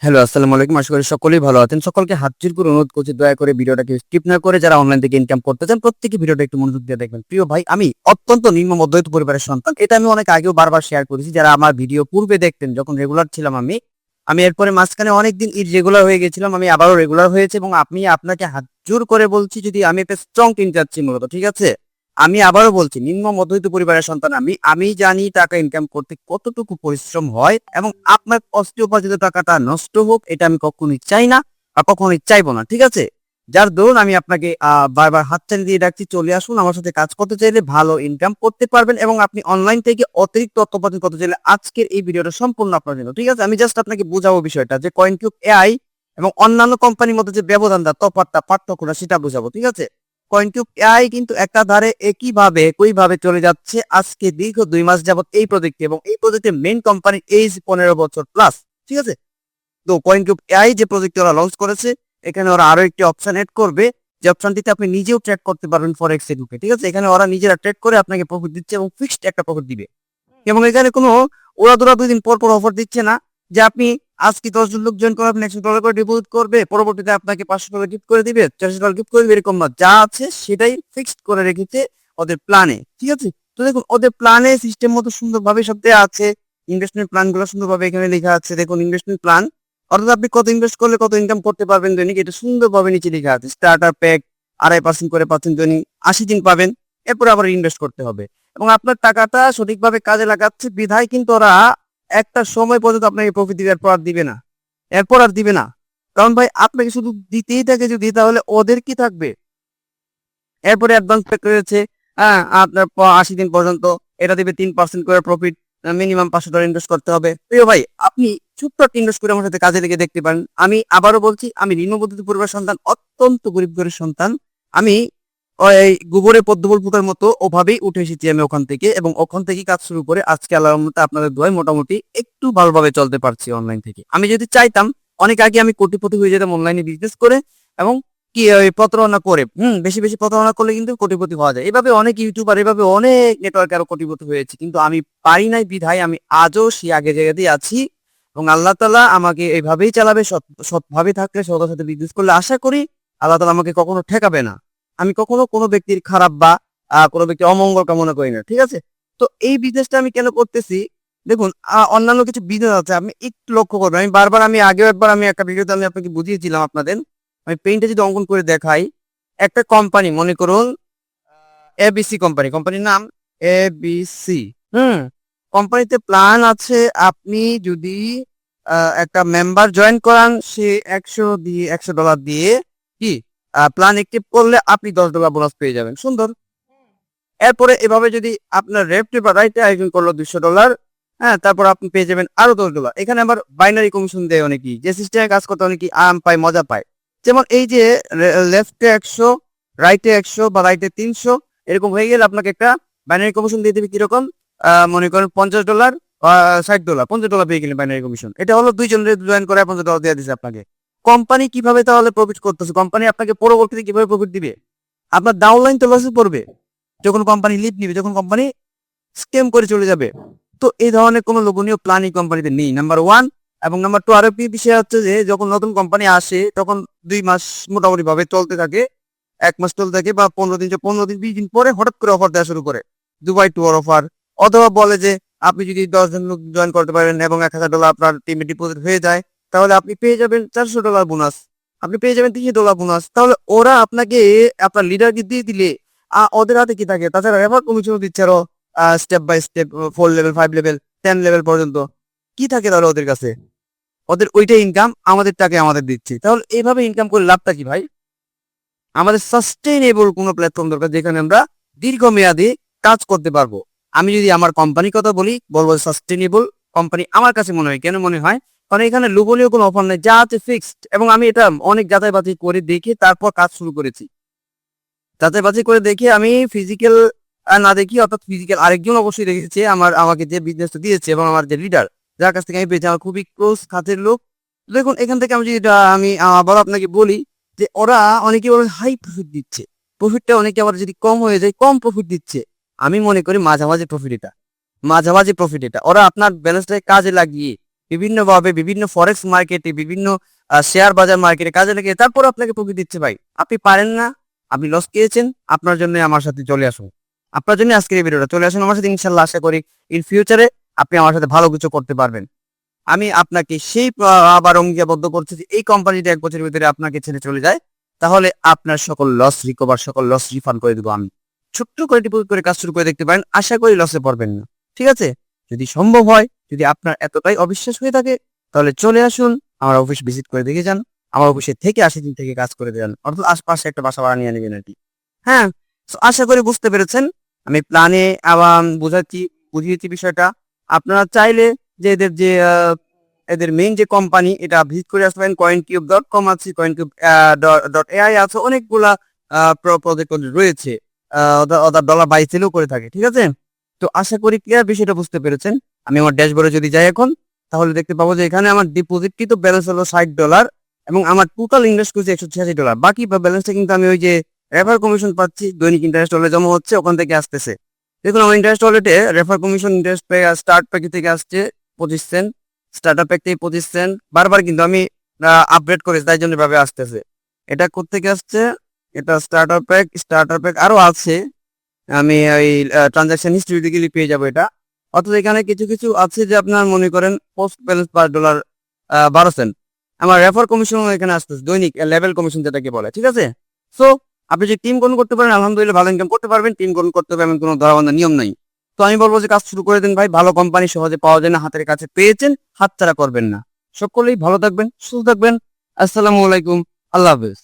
Hello, আসসালামু আলাইকুম। আশা করি সকলেই ভালো আছেন। সকলকে হাত জোড় করে অনুরোধ করছি দয়া করে ভিডিওটাকে স্কিপ না করে যারা অনলাইন থেকে ইনকাম করতে চান প্রত্যেকে ভিডিওটা একটু মনোযোগ দিয়ে দেখবেন। প্রিয় ভাই, আমি অত্যন্ত নিম্ন মধ্যবিত্ত পরিবারের সন্তান। এটা আমি অনেক আগেও বারবার শেয়ার করেছি। যারা আমার ভিডিও পূর্বে দেখতেন যখন রেগুলার ছিলাম আমি এরপরে মাঝখানে অনেকদিন ইররেগুলার হয়ে গেছিলাম। আমি আবারও রেগুলার হয়েছি এবং আপনাকে হাত জোড় করে বলছি যদি আমি একটা স্ট্রং টিম চাচ্ছি মূলত, ঠিক আছে? আমি আবারও বলছি নিম্ন মধ্যবিত্ত পরিবারের সন্তান আমি জানি টাকা ইনকাম করতে কতটুকু পরিশ্রম হয় এবং আপনার কষ্ট উপার্জিত টাকাটা নষ্ট হোক এটা আমি কখনোই চাই না আর কখনোই চাইবো না, ঠিক আছে? যার দরুন আমি আপনাকে বারবার হাতছানি দিয়ে ডাকছি, চলে আসুন আমার সাথে কাজ করতে চাইলে ভালো ইনকাম করতে পারবেন এবং আপনি অনলাইন থেকে অতিরিক্ত অর্থ উপার্জন করতে চাইলে আজকের এই ভিডিওটা সম্পূর্ণ আপনার জন্য, ঠিক আছে? আমি জাস্ট আপনাকে বোঝাবো বিষয়টা যে কয়েনকিউব এআই এবং অন্যান্য কোম্পানির মধ্যে যে ব্যবধানটা তফাৎটা পার্থক্যটা সেটা বোঝাবো, ঠিক আছে? কয়েনকিউব এআই কিন্তু একাধারে একইভাবে চলে যাচ্ছে আজকে দীর্ঘ ২ মাস যাবত এই প্রজেক্টে এবং এই প্রজেক্টের মেইন কোম্পানি এইজ ১৫ বছর প্লাস, ঠিক আছে? তো কয়েনকিউব এআই যে প্রজেক্টটি ওরা লঞ্চ করেছে এখানে ওরা আরো একটি অপশন এড করবে যে অপশনটিতে আপনি নিজেও ট্রেড করতে পারবেন ফরেক্স এ ঢুকে, ঠিক আছে? এখানে ওরা নিজেরা ট্রেড করে আপনাকে প্রফিট দিচ্ছে এবং ফিক্সড একটা প্রফিট দিবে এবং এখানে কোনো ওড়াদোড়া ২ দিন পর অফার দিচ্ছে না যে আপনি আজকে ১০ জন লোক জয়েন করে আপনি $১০০ করে ডিপোজিট করবে, পরবর্তীতে আপনাকে $৫০০ গিফট করে দিবে, $৪০০ গিফট করে দিবে, এরকম না। যা আছে সেটাই ফিক্সড করে রেখেছে ওদের প্ল্যানে, ঠিক আছে? তো দেখুন ওদের প্ল্যানে সিস্টেম মতো সুন্দরভাবে সব দেয়া আছে। ইনভেস্টমেন্ট প্ল্যান গুলো সুন্দরভাবে এখানে লেখা আছে। দেখুন ইনভেস্টমেন্ট প্ল্যান অর্থাৎ আপনি কত ইনভেস্ট করলে কত ইনকাম করতে পারবেন দৈনিক এটা সুন্দরভাবে নিচে লেখা আছে। স্টার্টার প্যাক ২.৫% করে পাচ্ছেন দৈনিক, ৮০ দিন পাবেন। এরপরে আবার ইনভেস্ট করতে হবে। এবং আপনার টাকাটা সঠিকভাবে কাজে লাগাচ্ছে বিধায় কিন্তু ওরা একটা সময় পর্যন্ত আপনাকে প্রফিট দিবে, এরপর আর দিবে না। এরপর আর দিবে না। কারণ ভাই আপনাকে শুধু দিতেই থাকে যদি তাহলে ওদের কি থাকবে? এরপরে অ্যাডভান্স প্যাক রয়েছে। হ্যাঁ, আপনার ৮০ দিন পর্যন্ত এটা দিবে ৩% করে প্রফিট। মিনিমাম $৫০০ ইনভেস্ট করতে হবে। প্রিয় ভাই, আপনি ছোট্ট একটা ইনভেস্ট করে আমার সাথে কাজে লেগে দেখতে পারেন। আমি আবারও বলছি আমি নিম্ন মধ্যবিত্ত পরিবারের সন্তান, অত্যন্ত গরিব ঘরের সন্তান। আমি ওই গোবরে পদ্মফুল ফোটার মতো ওভাবেই উঠে এসেছি আমি ওখান থেকে এবং ওখান থেকেই কাজ শুরু করে আজকে আল্লাহর রহমতে আপনাদের দোয়ায় মোটামুটি একটু ভালোভাবে চলতে পারছি অনলাইন থেকে। আমি যদি চাইতাম অনেক আগে আমি কোটিপতি হয়ে যেতাম অনলাইনে বিজনেস করে এবং কি ওই প্রতারণা করে বেশি প্রতারণা করলে কিন্তু কোটিপতি হওয়া যায়। এভাবে অনেক ইউটিউবার এভাবে অনেক নেটওয়ার্কে আরো কোটিপতি হয়েছে। কিন্তু আমি পারি নাই বিধায় আমি আজও সেই আগের জায়গাতেই আছি এবং আল্লাহ তাআলা আমাকে এভাবেই চালাবে। সৎভাবে থাকলে সততার সাথে বিজনেস করলে আশা করি আল্লাহ তাআলা আমাকে কখনো ঠেকাবে না। আমি কখনো কোনো ব্যক্তির খারাপ বা কোনো ব্যক্তির অমঙ্গল কামনা করি না। ঠিক আছে? তো এই বিজনেসটা আমি কেন করতেছি? দেখুন অন্যান্য কিছু বিজনেস আছে আপনি একটু লক্ষ্য করবেন। আমি আগেও একবার আমি একটা ভিডিওতে আমি আপনাকে বুঝিয়েছিলাম আপনাদের। আমি পেইন্টে যদি অঙ্কন করে দেখাই, একটা কোম্পানি মনে করুন এবিসি কোম্পানি, কোম্পানির নাম এবিসি। হুম? কোম্পানিতে প্ল্যান আছে আপনি যদি একটা মেম্বার জয়েন করান সে $১০০ দিয়ে কি প্ল্যান অ্যাক্টিভ করলে আপনি $১০ বোনাস পেয়ে যাবেন। সুন্দর। এরপরে এভাবে যদি আপনার লেফট বা রাইটে আয়োজন করলো $২০০, হ্যাঁ? তারপর আপনি পেয়ে যাবেন আরো $১০। এখানে আবার বাইনারি কমিশন দেয় অনেকেই। যে সিস্টেমে কাজ করতে অনেকেই আরাম পায়, মজা পায়। যেমন এই যে লেফটে ১০০, রাইটে ১০০ বা রাইটে ৩০০ এরকম হয়ে গেলে আপনাকে একটা বাইনারি কমিশন দিয়ে দিবে কিরকম? মনে করেন $৫০ বা $৬০ $৫০ পেয়ে গেলেন বাইনারি কমিশন। এটা হলো ২ জনের জয়েন করে $৫০ দিয়ে দিছে আপনাকে। কোম্পানি কিভাবে তাহলে প্রফিট করতেছে? কোম্পানি আপনাকে পরবর্তীতে কিভাবে প্রফিট দিবে? আপনার ডাউনলাইন তো লসে পড়বে। যখন কোম্পানি লিড নিবে, যখন কোম্পানি স্ক্যাম করে চলে যাবে। তো এই ধরনের কোনো লোভনীয় প্ল্যান এই কোম্পানিতে নেই। নাম্বার 1 এবং নাম্বার 2 আরো কি বিষয় হচ্ছে যে যখন নতুন কোম্পানি আসে তখন ২ মাস মোটামুটি ভাবে চলতে থাকে। ১ মাস চলতে থাকে বা ১৫ দিন ২০ দিন পরে হঠাৎ করে অফার দেওয়া শুরু করে। দুবাই ট্যুর অফার অথবা বলে যে আপনি যদি ১০ জন লোক জয়েন করতে পারেন এবং $১,০০০ আপনার টিমে ডিপোজিট হয়ে যায় তাহলে আপনি পেয়ে যাবেন $৪০০ বোনাস। আপনি পেয়ে যাবেন $৩০০ বোনাস। তাহলে ওরা আপনাকে আপনার লিডারকে দিয়ে দিলে ওদের হাতে কি থাকে? তাছাড়া রেফার কমিশনও দিচ্ছে আরো step by step 4 level, 5 level, 10 level পর্যন্ত। কি থাকে তাহলে ওদের কাছে? ওদের ওইটাই ইনকাম, আমাদের টাকা আমাদের দিচ্ছে। তাহলে এভাবে ইনকাম করে লাভটা কি ভাই? আমাদের সাস্টেইনেবল কোনো প্ল্যাটফর্ম দরকার যেখানে আমরা দীর্ঘমেয়াদী কাজ করতে পারবো। আমি যদি আমার কোম্পানির কথা বলি, বলবো সাস্টেইনেবল কোম্পানি আমার কাছে মনে হয়। কেন মনে হয়? কারণ এখানে লোভনীয় কোনো অফার নাই। যা আছে ফিক্সড এবং আমি এটা অনেক যাচাই-বাছাই করে দেখে তারপর কাজ শুরু করেছি। যাচাই-বাছাই করে দেখে আমি ফিজিক্যাল না দেখি অর্থাৎ ফিজিক্যাল আরেকজন অবশ্যই রেখেছে আমাকে যে বিজনেসটা দিয়েছে এবং আমার যে লিডার যার কাছ থেকে আমি পেয়েছি আমার খুবই ক্লোজ কাছের লোক। দেখুন এখান থেকে আমি যদি আমি আবারও আপনাকে বলি যে ওরা অনেকে বলে হাই প্রফিট দিচ্ছে। প্রফিটটা অনেকে আবার যদি কম হয়ে যায় কম প্রফিট দিচ্ছে। আমি মনে করি মাঝামাঝি প্রফিট এটা। মাঝামাঝি প্রফিট এটা। ওরা আপনার ব্যালেন্সটাকে কাজে লাগিয়ে বিভিন্নভাবে বিভিন্ন ফরেক্স মার্কেটে বিভিন্ন শেয়ার বাজার মার্কেটে কাজে লেগে তারপর আপনাকে প্রফিট দিচ্ছে ভাই। আপনি পারেন না, আপনি লস খেয়েছেন, আপনার জন্য আমার সাথে চলে আসুন। আপনার জন্য আজকের এই ভিডিওটা, চলে আসুন আমার সাথে, ইনশাল্লাহ আশা করি ইন ফিউচারে আপনি আমার সাথে ভালো কিছু করতে পারবেন। আমি আপনাকে সেই আবার অঙ্গীকারবদ্ধ করছি যে এই কোম্পানিটা 1 বছরের ভিতরে আপনাকে ছেড়ে চলে যায়, তাহলে আপনার সকল লস রিকভার, সকল লস রিফান্ড করে দেবো আমি। ছোট্ট করে ডিপোজিট করে কাজ শুরু করে দেখতে পারেন, আশা করি লসে পড়বেন না। ঠিক আছে? যদি সম্ভব হয়, যদি আপনার এতটাই অবিশ্বাস হয়ে থাকে, তাহলে চলে আসুন আমার অফিস ভিজিট করে দেখে যান। আমার অফিসে থেকে 80 দিন থেকে কাজ করে দেন, অর্থাৎ আশপাশে একটা বাসা ভাড়া নিয়ে নেবেন আর কি। হ্যাঁ, তো আশা করি বুঝতে পেরেছেন। আমি প্ল্যানে আবার বুঝিয়েছি বিষয়টা। আপনারা চাইলে যে এদের মেইন যে কোম্পানি, এটা ভিজিট করে আসতে পারেন। coincube.com আছে, coincube.ai আছে, অনেকগুলা প্রজেক্ট রয়েছে। ওদের ডলার বাই সেলও করে থাকে। ঠিক আছে? তো আশা করি ক্লিয়ার বিষয়টা বুঝতে পেরেছেন। আমি আমার ড্যাশবোর্ডে যদি যাই এখন, তাহলে দেখতে পাবো যে এখানে আমার ডিপোজিটকৃত ব্যালেন্স হলো $60 এবং আমার টোটাল ইনভেস্ট করেছি $186। বাকি ব্যালেন্সটা কিন্তু আমি ওই যে রেফার কমিশন পাচ্ছি, দৈনিক ইন্টারেস্ট ওয়ালেটে জমা হচ্ছে, ওখান থেকে আসতেছে। দেখুন আমার ইন্টারেস্ট ওয়ালেটে refer commission interest start pack থেকে আসছে 25 সেন্ট, স্টার্টার প্যাক থেকে 25 সেন্ট। বারবার কিন্তু আমি আপগ্রেড করেছি, তাই জন্য ভাবে আসতেছে। এটা কোত্থেকে আসছে? এটা স্টার্টার প্যাক আরো আছে। আমি ওই ট্রানজাকশন হিস্ট্রি থেকে পেয়ে যাবো এটা। অর্থাৎ এখানে কিছু কিছু আছে যে আপনার মনে করেন post balance per dollar 12 cent. আমার রেফার কমিশন এখানে আসতেছে, দৈনিক লেভেল কমিশন যেটাকে বলে। ঠিক আছে? সো আপনি যদি টিম গ্রহণ করতে পারেন, আলহামদুলিল্লাহ ভালো ইনকাম করতে পারবেন। টিম গ্রহণ করতে হবে এমন কোনো ধরাবান্ধা নিয়ম নাই। তো আমি বলবো যে কাজ শুরু করে দিন ভাই, ভালো কোম্পানি সহজে পাওয়া যায় না, হাতের কাছে পেয়েছেন, হাতছাড়া করবেন না। সকলেই ভালো থাকবেন, সুস্থ থাকবেন। আসসালামু আলাইকুম, আল্লাহ হাফেজ।